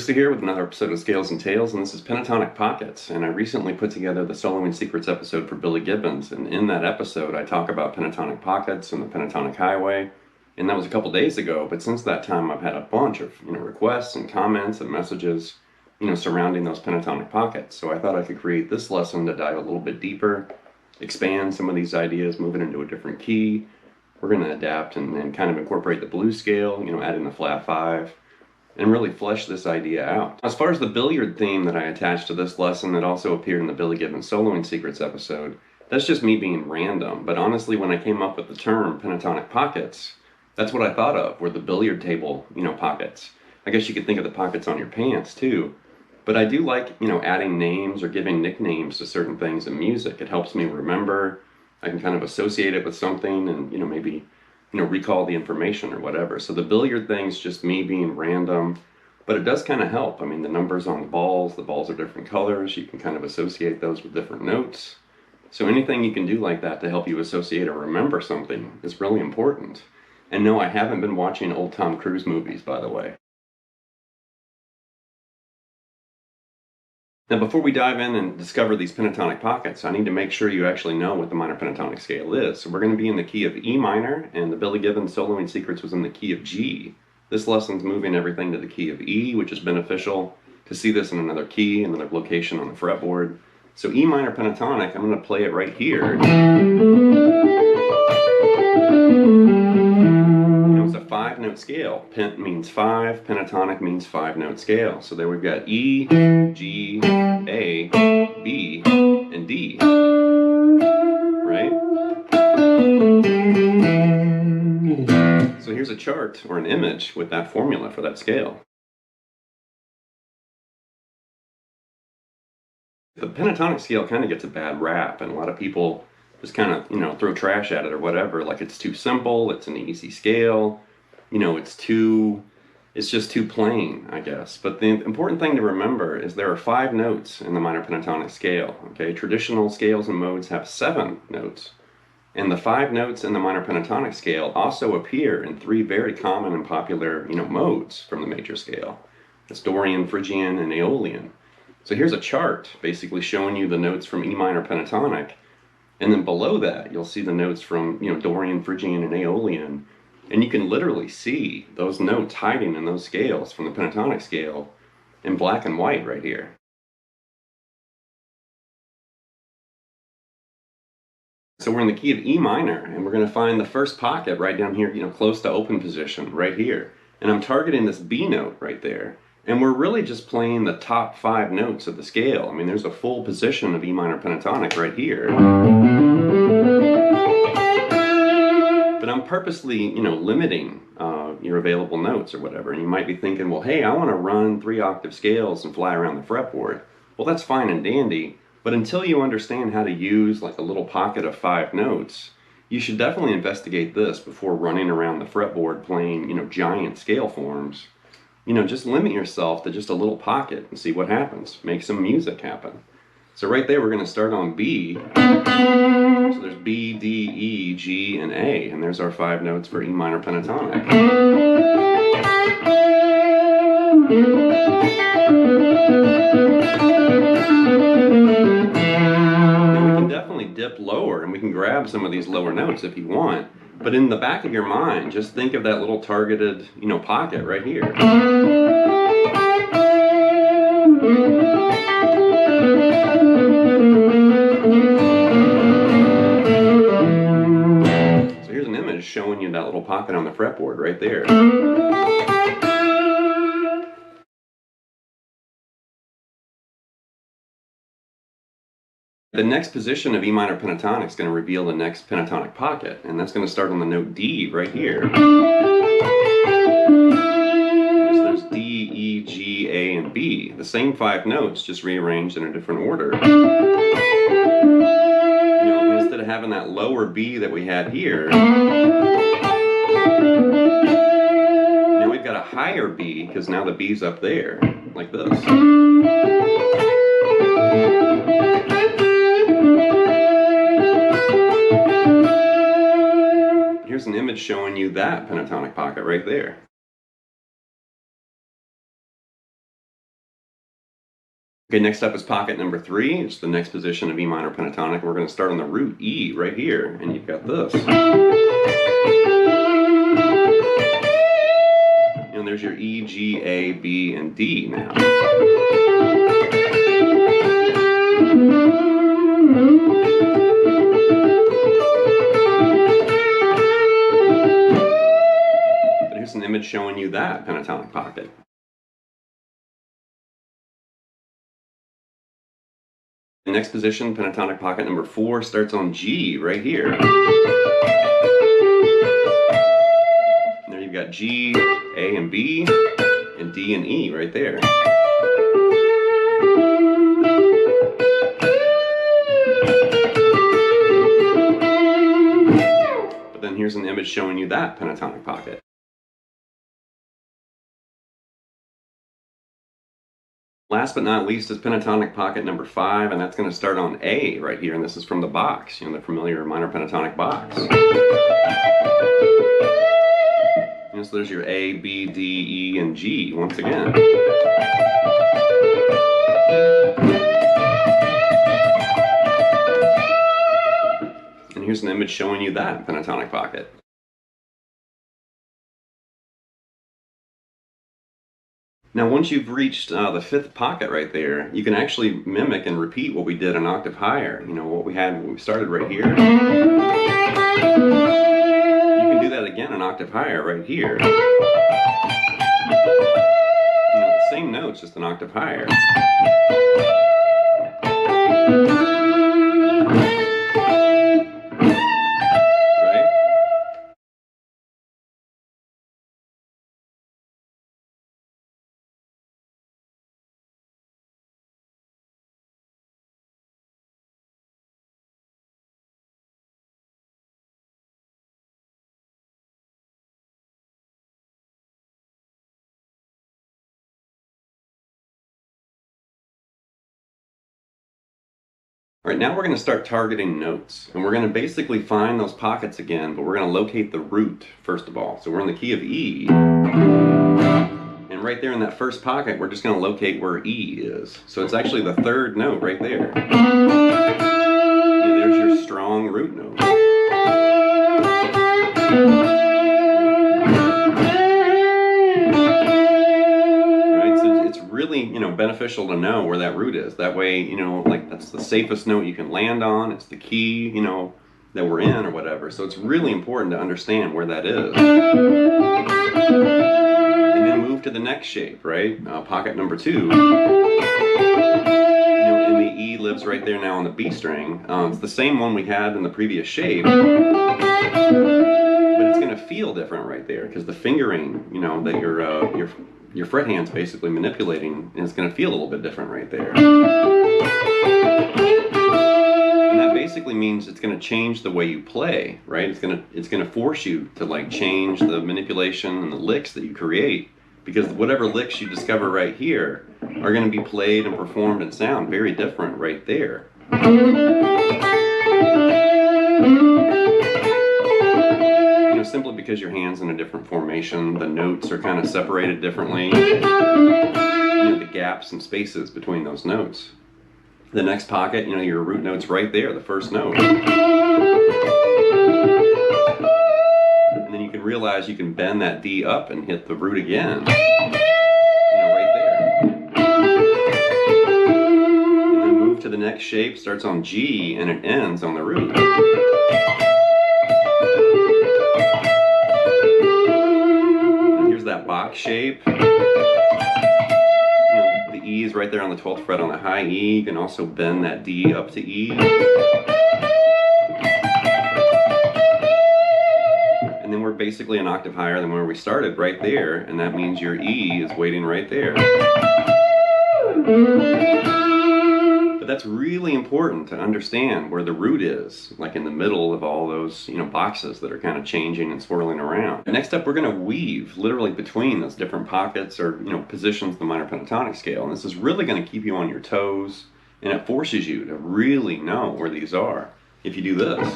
Here with another episode of Scales and Tales, and this is Pentatonic Pockets. And I recently put together the Soloing Secrets episode for Billy Gibbons, and in that episode I talk about pentatonic pockets and the pentatonic highway, and that was a couple days ago. But since that time I've had a bunch of requests and comments and messages surrounding those pentatonic pockets. So I thought I could create this lesson to dive a little bit deeper, expand some of these ideas, move it into a different key. We're going to adapt and kind of incorporate the blues scale, add in the flat 5. And really flesh this idea out. As far as the billiard theme that I attached to this lesson that also appeared in the Billy Gibbons Soloing Secrets episode, that's just me being random. But honestly, when I came up with the term pentatonic pockets, that's what I thought of, were the billiard table, pockets. I guess you could think of the pockets on your pants too. But I do like, adding names or giving nicknames to certain things in music. It helps me remember. I can kind of associate it with something and, maybe recall the information or whatever. So the billiard thing's just me being random, but it does kind of help. I mean, the numbers on the balls are different colors. You can kind of associate those with different notes. So anything you can do like that to help you associate or remember something is really important. And no, I haven't been watching old Tom Cruise movies, by the way. Now, before we dive in and discover these pentatonic pockets, I need to make sure you actually know what the minor pentatonic scale is. So we're going to be in the key of E minor, and the Billy Gibbons Soloing Secrets was in the key of G. This lesson's moving everything to the key of E, which is beneficial to see this in another key, another location on the fretboard. So E minor pentatonic, I'm going to play it right here. It's a 5-note scale. Pent means 5, pentatonic means 5-note scale. So there we've got E, G, A, B, and D. Right? So here's a chart or an image with that formula for that scale. The pentatonic scale kind of gets a bad rap, and a lot of people just kind of, throw trash at it or whatever, like it's too simple, it's an easy scale, it's just too plain, I guess. But the important thing to remember is there are 5 notes in the minor pentatonic scale, okay? Traditional scales and modes have 7 notes. And the 5 notes in the minor pentatonic scale also appear in 3 very common and popular, modes from the major scale. It's Dorian, Phrygian, and Aeolian. So here's a chart basically showing you the notes from E minor pentatonic. And then below that, you'll see the notes from, Dorian, Phrygian, and Aeolian. And you can literally see those notes hiding in those scales from the pentatonic scale in black and white right here. So we're in the key of E minor, and we're going to find the first pocket right down here, close to open position, right here. And I'm targeting this B note right there. And we're really just playing the top 5 notes of the scale. I mean, there's a full position of E minor pentatonic right here. But I'm purposely, limiting your available notes or whatever. And you might be thinking, well, hey, I want to run 3-octave scales and fly around the fretboard. Well, that's fine and dandy, but until you understand how to use like a little pocket of 5 notes, you should definitely investigate this before running around the fretboard playing, giant scale forms. Just limit yourself to just a little pocket and see what happens. Make some music happen. So right there, we're going to start on B. So there's B, D, E, G, and A, and there's our 5 notes for E minor pentatonic. Now we can definitely dip lower, and we can grab some of these lower notes if you want. But in the back of your mind, just think of that little targeted, pocket right here. So here's an image showing you that little pocket on the fretboard right there. The next position of E minor pentatonic is going to reveal the next pentatonic pocket, and that's going to start on the note D right here. So there's D, E, G, A, and B. The same 5 notes, just rearranged in a different order. Instead of having that lower B that we had here, now we've got a higher B, because now the B's up there, like this. Here's an image showing you that pentatonic pocket right there. Okay, next up is pocket number 3. It's the next position of E minor pentatonic. We're going to start on the root E right here, and you've got this. And there's your E, G, A, B, and D now. An image showing you that pentatonic pocket. The next position, pentatonic pocket number 4, starts on G right here. And there you've got G, A, and B, and D and E right there. But then here's an image showing you that pentatonic pocket. Last but not least is pentatonic pocket number 5, and that's going to start on A right here, and this is from the box, the familiar minor pentatonic box. And so there's your A, B, D, E, and G once again. And here's an image showing you that pentatonic pocket. Now once you've reached the 5th pocket right there, you can actually mimic and repeat what we did an octave higher. What we had when we started right here. You can do that again an octave higher right here. The same notes, just an octave higher. All right, now we're going to start targeting notes, and we're going to basically find those pockets again, but we're going to locate the root first of all. So we're in the key of E, and right there in that first pocket, we're just going to locate where E is. So it's actually the 3rd note right there. There's your strong root note. Really, beneficial to know where that root is. That way, like that's the safest note you can land on. It's the key, that we're in or whatever. So it's really important to understand where that is. And then then move to the next shape, right? Pocket number 2. You know, and the E lives right there now on the B string. It's the same one we had in the previous shape, but it's going to feel different right there because the fingering, you know, that your fret hand's basically manipulating, and it's going to feel a little bit different right there. And that basically means it's going to change the way you play, right? It's going to force you to like change the manipulation and the licks that you create, because whatever licks you discover right here are going to be played and performed and sound very different right there. You know, simply because your hand's in a different formation, the notes are kind of separated differently. You know, the gaps and spaces between those notes. The next pocket, you know, your root note's right there, the first note. And then you can realize you can bend that D up and hit the root again. You know, right there. And then move to the next shape, starts on G and it ends on the root. And here's that box shape. E is right there on the 12th fret on the high E. You can also bend that D up to E. And then we're basically an octave higher than where we started right there, and that means your E is waiting right there. But that's really important to understand where the root is, like in the middle of all those, you know, boxes that are kind of changing and swirling around. Next up, we're going to weave literally between those different pockets or, you know, positions of the minor pentatonic scale. And this is really going to keep you on your toes, and it forces you to really know where these are. If you do this.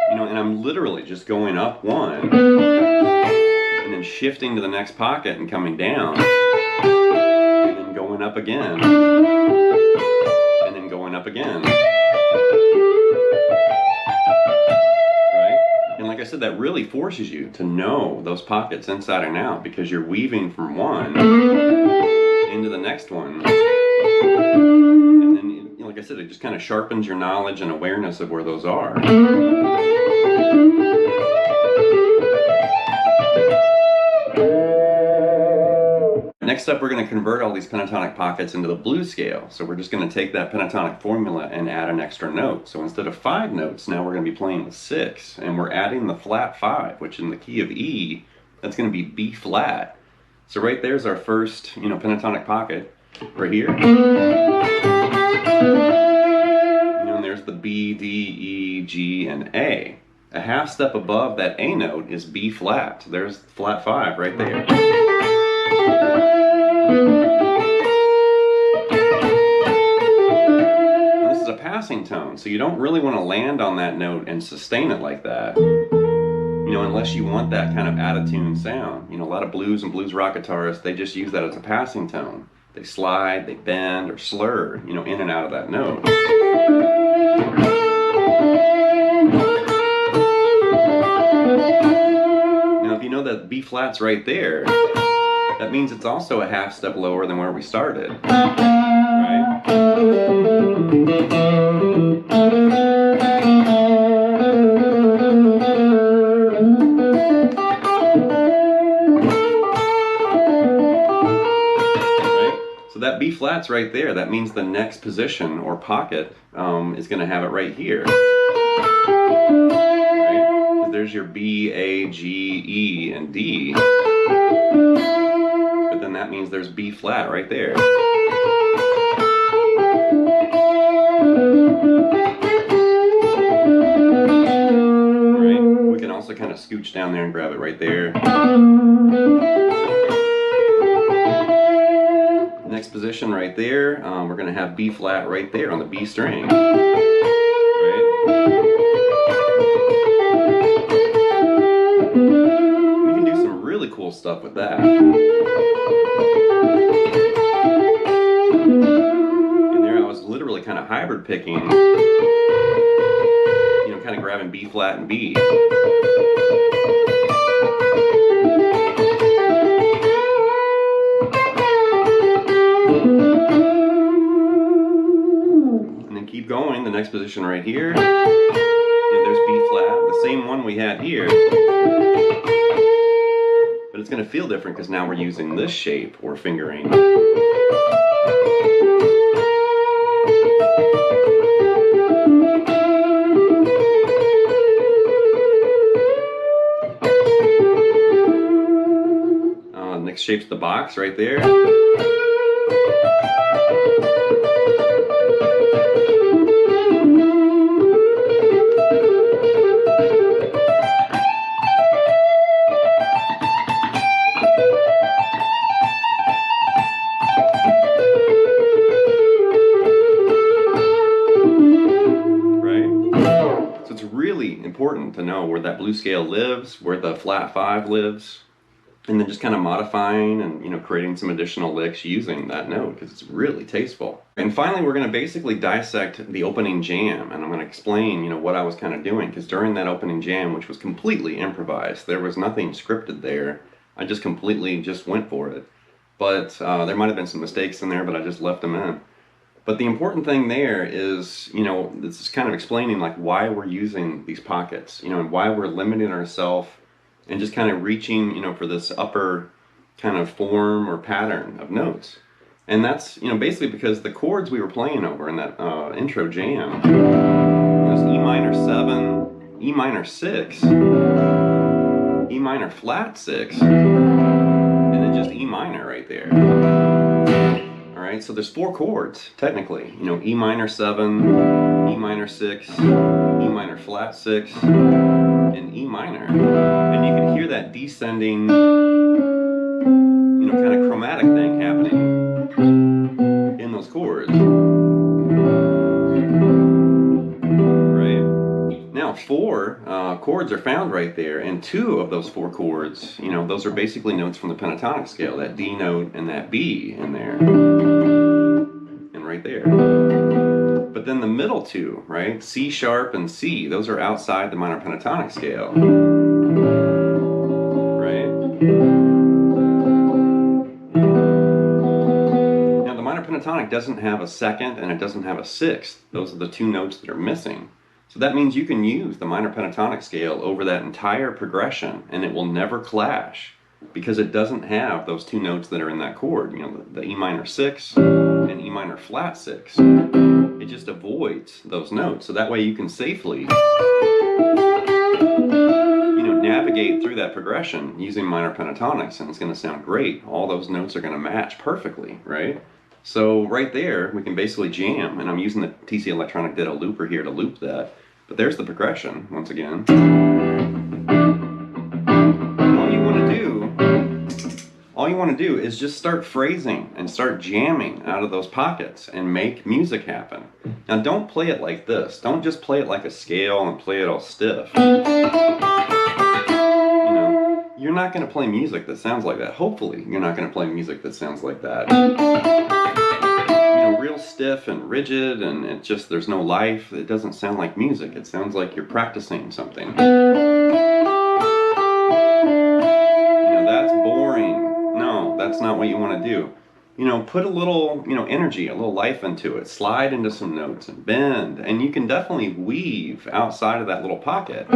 You know, and I'm literally just going up one, and then shifting to the next pocket and coming down, and then going up again, and then going up again. Right? And like I said, that really forces you to know those pockets inside and out, because you're weaving from one into the next one. And then, you know, like I said, it just kind of sharpens your knowledge and awareness of where those are. Next up, we're going to convert all these pentatonic pockets into the blues scale. So we're just going to take that pentatonic formula and add an extra note. So instead of 5 notes, now we're going to be playing with 6. And we're adding the flat 5, which in the key of E, that's going to be B flat. So right there's our first, you know, pentatonic pocket right here. You know, and there's the B, D, E, G, and A. A half step above that A note is B flat. So there's flat 5 right there. Now, this is a passing tone, so you don't really want to land on that note and sustain it like that. You know, unless you want that kind of out-of-tune sound. You know, a lot of blues and blues rock guitarists, they just use that as a passing tone. They slide, they bend, or slur, you know, in and out of that note. Now, if you know that B flat's right there, that means it's also a half step lower than where we started, right? So that B flat's right there. That means the next position or pocket is going to have it right here. Right? 'Cause there's your B, A, G, E, and D. But then that means there's B flat right there. Right? We can also kind of scooch down there and grab it right there. Next position right there, we're going to have B flat right there on the B string. Right? We can do some really cool stuff with that. And there I was literally kind of hybrid picking, you know, kind of grabbing B flat and B. And then keep going, the next position right here, and there's B flat, the same one we had here, but it's going to feel different because now we're using this shape or fingering. Next shape's the box right there. Really important to know where that blue scale lives, where the flat 5 lives, and then just kind of modifying and, you know, creating some additional licks using that note because it's really tasteful. And finally, we're going to basically dissect the opening jam, and I'm going to explain, you know, what I was kind of doing, because during that opening jam, which was completely improvised, there was nothing scripted there. I just completely just went for it. But there might have been some mistakes in there, but I just left them in. But the important thing there is, you know, this is kind of explaining like why we're using these pockets, you know, and why we're limiting ourselves and just kind of reaching, you know, for this upper kind of form or pattern of notes. And that's, you know, basically because the chords we were playing over in that intro jam was E minor 7, E minor 6, E minor flat 6, and then just E minor right there. Alright, so there's 4 chords, technically. You know, E minor 7, E minor 6, E minor flat 6, and E minor. And you can hear that descending, you know, kind of chromatic thing happening in those chords. Right? Now, 4 chords are found right there, and 2 of those 4 chords, you know, those are basically notes from the pentatonic scale, that D note and that B in there. Right there. But then the middle 2, right? C sharp and C, those are outside the minor pentatonic scale. Right? Now the minor pentatonic doesn't have a 2nd and it doesn't have a 6th. Those are the 2 notes that are missing. So that means you can use the minor pentatonic scale over that entire progression and it will never clash, because it doesn't have those 2 notes that are in that chord, you know, the E minor 6 and E minor flat 6. It just avoids those notes, so that way you can safely, you know, navigate through that progression using minor pentatonics, and it's going to sound great. All those notes are going to match perfectly, right? So right there, we can basically jam, and I'm using the TC Electronic Ditto looper here to loop that, but there's the progression, once again. All you want to do is just start phrasing and start jamming out of those pockets and make music happen. Now don't play it like this. Don't just play it like a scale and play it all stiff. You know, you're not going to play music that sounds like that. Hopefully you're not going to play music that sounds like that. You know, real stiff and rigid, and it just, there's no life. It doesn't sound like music. It sounds like you're practicing something. You know, that's boring. No, that's not what you want to do. You know, put a little, you know, energy, a little life into it. Slide into some notes and bend, and you can definitely weave outside of that little pocket.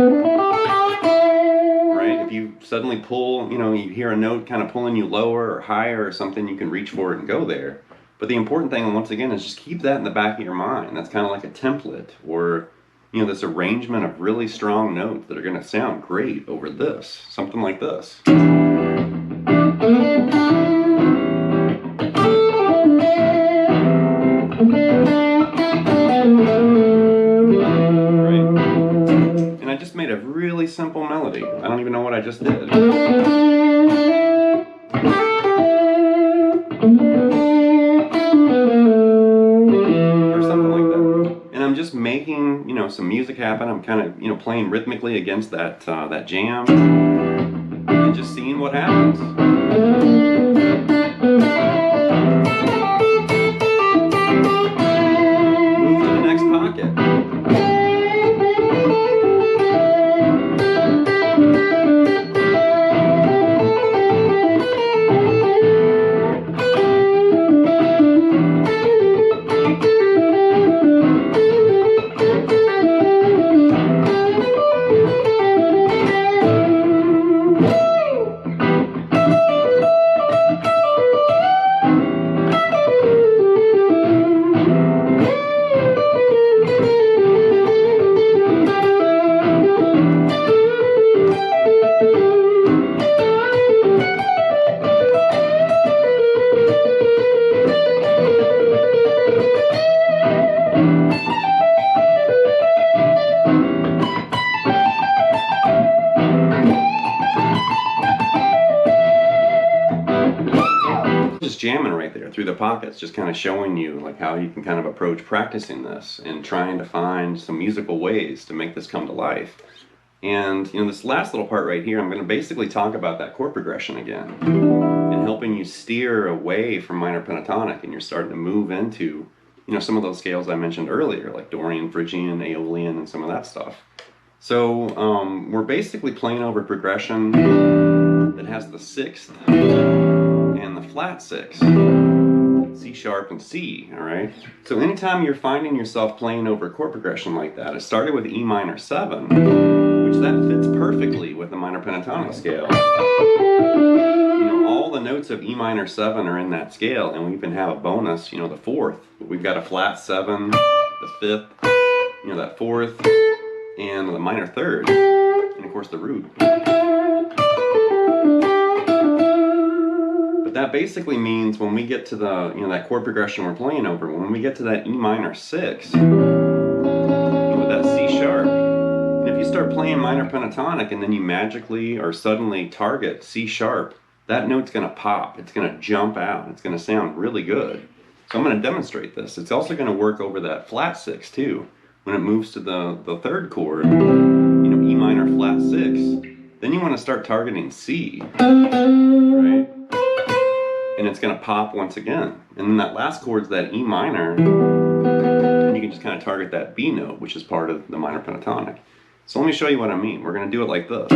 Right? If you suddenly pull, you know, you hear a note kind of pulling you lower or higher or something, you can reach for it and go there. But the important thing, once again, is just keep that in the back of your mind. That's kind of like a template, or, you know, this arrangement of really strong notes that are going to sound great over this. Something like this. And I just made a really simple melody. I don't even know what I just did. Or something like that. And I'm just making, you know, some music happen. I'm kind of, you know, playing rhythmically against that that jam and just seeing what happens. Move to the next pocket. through the pockets, just kind of showing you like how you can kind of approach practicing this and trying to find some musical ways to make this come to life. And this last little part right here, I'm going to basically talk about that chord progression again and helping you steer away from minor pentatonic, and you're starting to move into some of those scales I mentioned earlier, like Dorian, Phrygian, Aeolian, and some of that stuff. So we're basically playing over progression that has the sixth and the flat sixth, C sharp and C, all right? So anytime you're finding yourself playing over a chord progression like that, it started with E minor 7, which that fits perfectly with the minor pentatonic scale. All the notes of E minor 7 are in that scale, and we even have a bonus, the fourth. We've got a flat 7, the fifth, that fourth, and the minor third, and of course the root. But that basically means when we get to the, that chord progression we're playing over, when we get to that E minor 6, with that C sharp, and if you start playing minor pentatonic and then you magically or suddenly target C sharp, that note's going to pop. It's going to jump out. It's going to sound really good. So I'm going to demonstrate this. It's also going to work over that flat 6 too. When it moves to the third chord, E minor flat 6, then you want to start targeting C, right? And it's going to pop once again. And then that last chord's that E minor, and you can just kind of target that B note, which is part of the minor pentatonic. So let me show you what I mean. We're going to do it like this.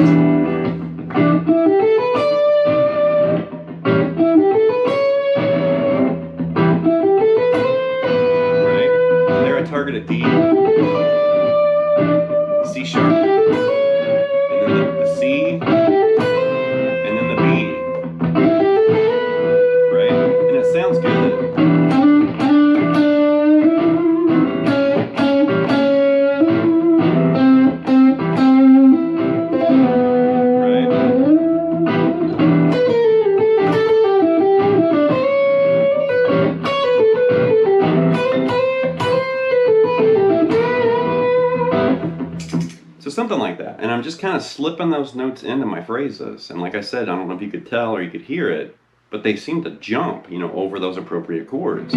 Target a D, C sharp, and then the C, and then the B, right? And it sounds good. So something like that, and I'm just kind of slipping those notes into my phrases, and like I said, I don't know if you could tell or you could hear it, but they seem to jump, over those appropriate chords.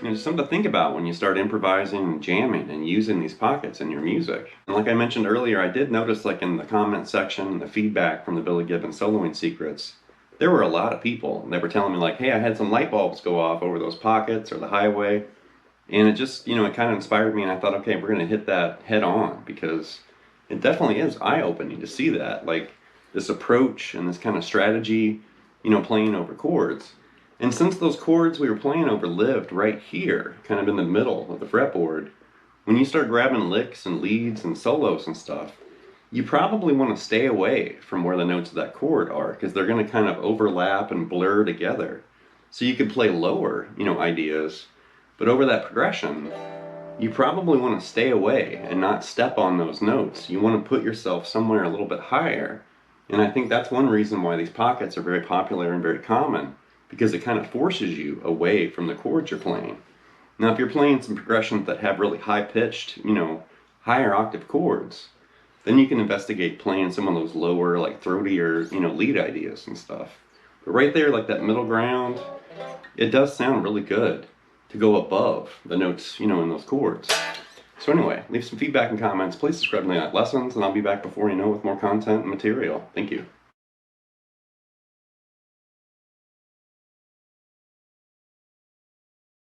It's something to think about when you start improvising and jamming and using these pockets in your music. And like I mentioned earlier, I did notice, like in the comment section and the feedback from the Billy Gibbons Soloing Secrets, there were a lot of people that were telling me like, hey, I had some light bulbs go off over those pockets or the highway. And it just, it kind of inspired me, and I thought, okay, we're going to hit that head on, because it definitely is eye-opening to see that, like this approach and this kind of strategy, playing over chords. And since those chords we were playing over lived right here, kind of in the middle of the fretboard, when you start grabbing licks and leads and solos and stuff, you probably want to stay away from where the notes of that chord are, because they're going to kind of overlap and blur together. So you could play lower, ideas, but over that progression, you probably want to stay away and not step on those notes. You want to put yourself somewhere a little bit higher. And I think that's one reason why these pockets are very popular and very common, because it kind of forces you away from the chords you're playing. Now, if you're playing some progressions that have really high-pitched, higher octave chords, then you can investigate playing some of those lower, like throatier, lead ideas and stuff. But right there, like that middle ground, it does sound really good to go above the notes, in those chords. So anyway, leave some feedback and comments. Please subscribe to Night Lessons, and I'll be back before you know with more content and material. Thank you.